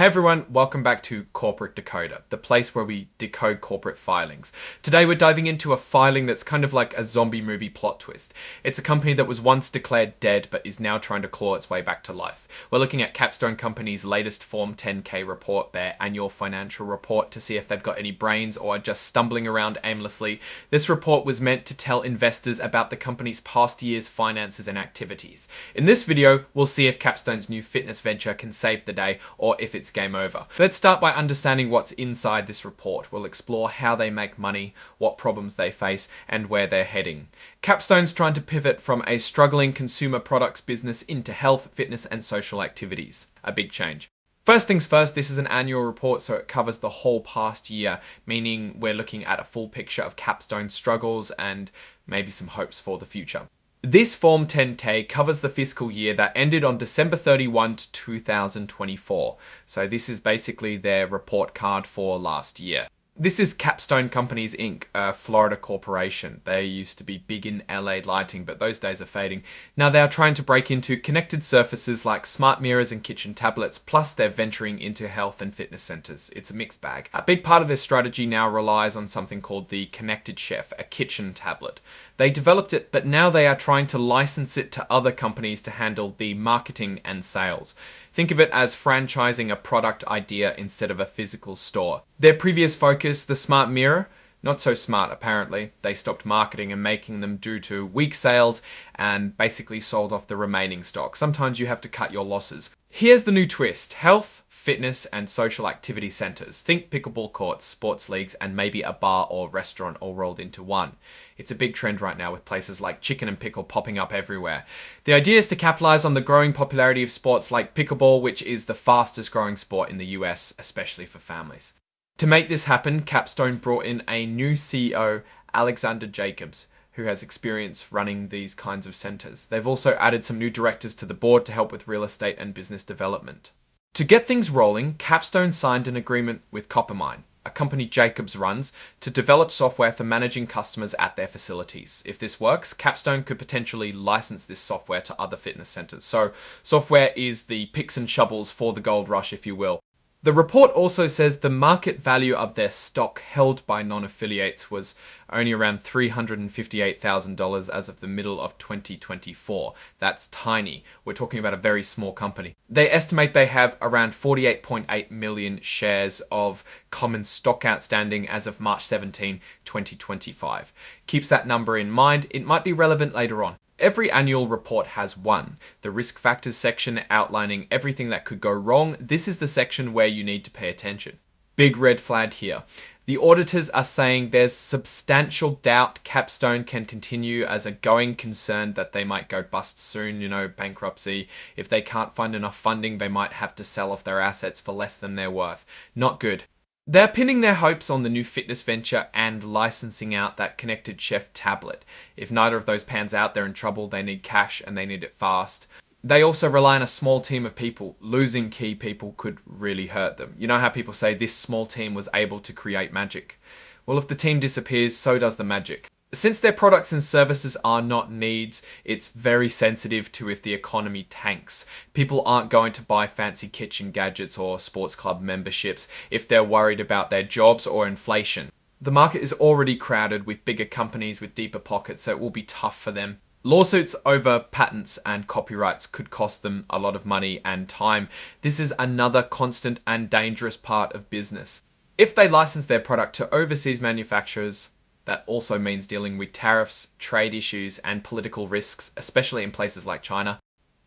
Hey everyone, welcome back to Corporate Decoder, the place where we decode corporate filings. Today we're diving into a filing that's kind of like a zombie movie plot twist. It's a company that was once declared dead but is now trying to claw its way back to life. We're looking at Capstone Company's latest Form 10K report, their annual financial report, to see if they've got any brains or are just stumbling around aimlessly. This report was meant to tell investors about the company's past year's finances and activities. In this video, we'll see if Capstone's new fitness venture can save the day or if it's game over. Let's start by understanding what's inside this report. We'll explore how they make money, what problems they face, and where they're heading. Capstone's trying to pivot from a struggling consumer products business into health, fitness, and social activities. A big change. First things first, this is an annual report, so it covers the whole past year, meaning we're looking at a full picture of Capstone's struggles and maybe some hopes for the future. This Form 10K covers the fiscal year that ended on December 31, 2024. So this is basically their report card for last year. This is Capstone Companies Inc., a Florida corporation. They used to be big in LA lighting, but those days are fading. Now they are trying to break into connected surfaces like smart mirrors and kitchen tablets, plus they're venturing into health and fitness centers. It's a mixed bag. A big part of their strategy now relies on something called the Connected Chef, a kitchen tablet. They developed it, but now they are trying to license it to other companies to handle the marketing and sales. Think of it as franchising a product idea instead of a physical store. Their previous focus, the smart mirror, not so smart apparently. They stopped marketing and making them due to weak sales and basically sold off the remaining stock. Sometimes you have to cut your losses. Here's the new twist: health, fitness, and social activity centers. Think pickleball courts, sports leagues, and maybe a bar or restaurant all rolled into one. It's a big trend right now with places like Chicken and Pickle popping up everywhere. The idea is to capitalize on the growing popularity of sports like pickleball, which is the fastest growing sport in the US, especially for families. To make this happen, Capstone brought in a new CEO, Alexander Jacobs, who has experience running these kinds of centers. They've also added some new directors to the board to help with real estate and business development. To get things rolling, Capstone signed an agreement with Coppermine, a company Jacobs runs, to develop software for managing customers at their facilities. If this works, Capstone could potentially license this software to other fitness centers. So software is the picks and shovels for the gold rush, if you will. The report also says the market value of their stock held by non-affiliates was only around $358,000 as of the middle of 2024. That's tiny. We're talking about a very small company. They estimate they have around 48.8 million shares of common stock outstanding as of March 17, 2025. Keeps that number in mind. It might be relevant later on. Every annual report has one, the risk factors section outlining everything that could go wrong. This is the section where you need to pay attention. Big red flag here. The auditors are saying there's substantial doubt Capstone can continue as a going concern, that they might go bust soon, bankruptcy. If they can't find enough funding, they might have to sell off their assets for less than they're worth. Not good. They're pinning their hopes on the new fitness venture and licensing out that Connected Chef tablet. If neither of those pans out, they're in trouble. They need cash and they need it fast. They also rely on a small team of people. Losing key people could really hurt them. You know how people say this small team was able to create magic? Well, if the team disappears, so does the magic. Since their products and services are not needs, it's very sensitive to if the economy tanks. People aren't going to buy fancy kitchen gadgets or sports club memberships if they're worried about their jobs or inflation. The market is already crowded with bigger companies with deeper pockets, so it will be tough for them. Lawsuits over patents and copyrights could cost them a lot of money and time. This is another constant and dangerous part of business. If they license their product to overseas manufacturers, that also means dealing with tariffs, trade issues, and political risks, especially in places like China.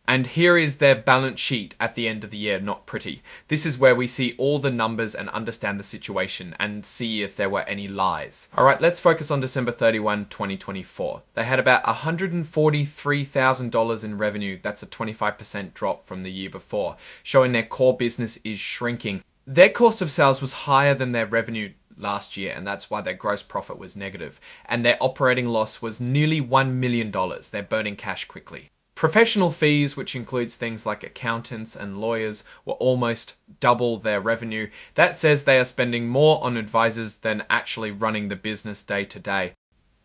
And here is their balance sheet at the end of the year. Not pretty. This is where we see all the numbers and understand the situation and see if there were any lies. All right, let's focus on December 31, 2024. They had about $143,000 in revenue. That's a 25% drop from the year before, showing their core business is shrinking. Their cost of sales was higher than their revenue last year, and that's why their gross profit was negative. And their operating loss was nearly $1 million. They're burning cash quickly. Professional fees, which includes things like accountants and lawyers, were almost double their revenue. That says they are spending more on advisors than actually running the business day to day.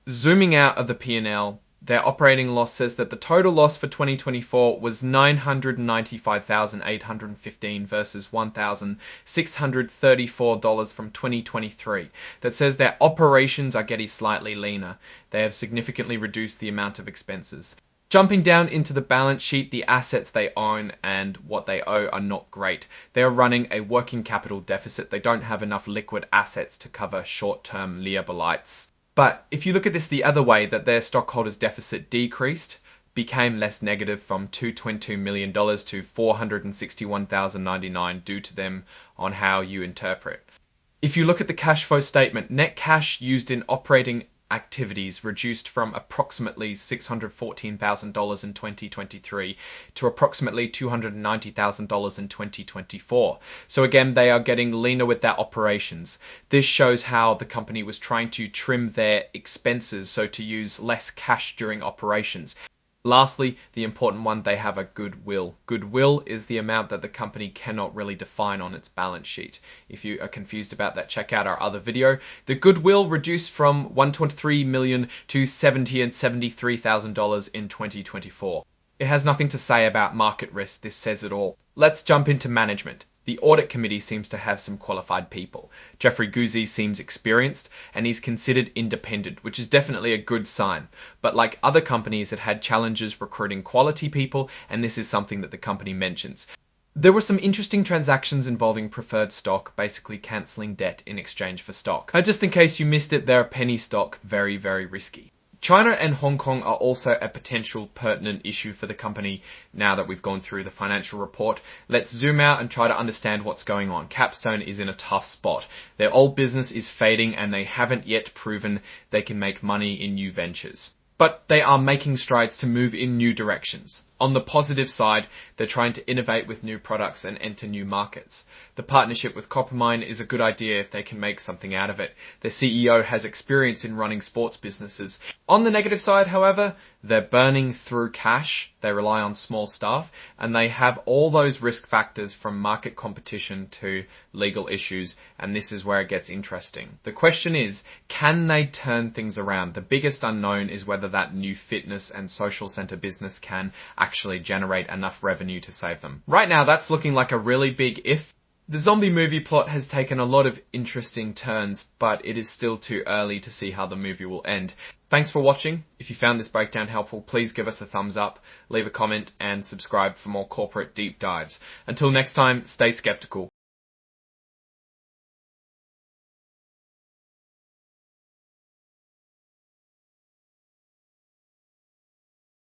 Zooming out of the P&L, Their operating loss says that the total loss for 2024 was $995,815 versus $1,634 from 2023. That says their operations are getting slightly leaner. They have significantly reduced the amount of expenses. Jumping down into the balance sheet, the assets they own and what they owe are not great. They are running a working capital deficit. They don't have enough liquid assets to cover short-term liabilities. But if you look at this the other way, that their stockholders' deficit decreased, became less negative from $222 million to $461,099 due to them on how you interpret. If you look at the cash flow statement, net cash used in operating activities reduced from approximately $614,000 in 2023 to approximately $290,000 in 2024. So again, they are getting leaner with their operations. This shows how the company was trying to trim their expenses, so to use less cash during operations. Lastly, the important one, they have a goodwill. Goodwill is the amount that the company cannot really define on its balance sheet. If you are confused about that, check out our other video. The goodwill reduced from $123 million to $70,000 and $73,000 in 2024. It has nothing to say about market risk. This says it all. Let's jump into management. The audit committee seems to have some qualified people. Jeffrey Guzzi seems experienced and he's considered independent, which is definitely a good sign. But like other companies, it had challenges recruiting quality people, and this is something that the company mentions. There were some interesting transactions involving preferred stock, basically cancelling debt in exchange for stock. Just in case you missed it, they're a penny stock, very, very risky. China and Hong Kong are also a potential pertinent issue for the company now that we've gone through the financial report. Let's zoom out and try to understand what's going on. Capstone is in a tough spot. Their old business is fading and they haven't yet proven they can make money in new ventures. But they are making strides to move in new directions. On the positive side, they're trying to innovate with new products and enter new markets. The partnership with Coppermine is a good idea if they can make something out of it. Their CEO has experience in running sports businesses. On the negative side, however, they're burning through cash, they rely on small staff, and they have all those risk factors from market competition to legal issues, and this is where it gets interesting. The question is, can they turn things around? The biggest unknown is whether that new fitness and social center business can actually generate enough revenue to save them. Right now, that's looking like a really big if. The zombie movie plot has taken a lot of interesting turns, but it is still too early to see how the movie will end. Thanks for watching. If you found this breakdown helpful, please give us a thumbs up, leave a comment, and subscribe for more corporate deep dives. Until next time, stay skeptical.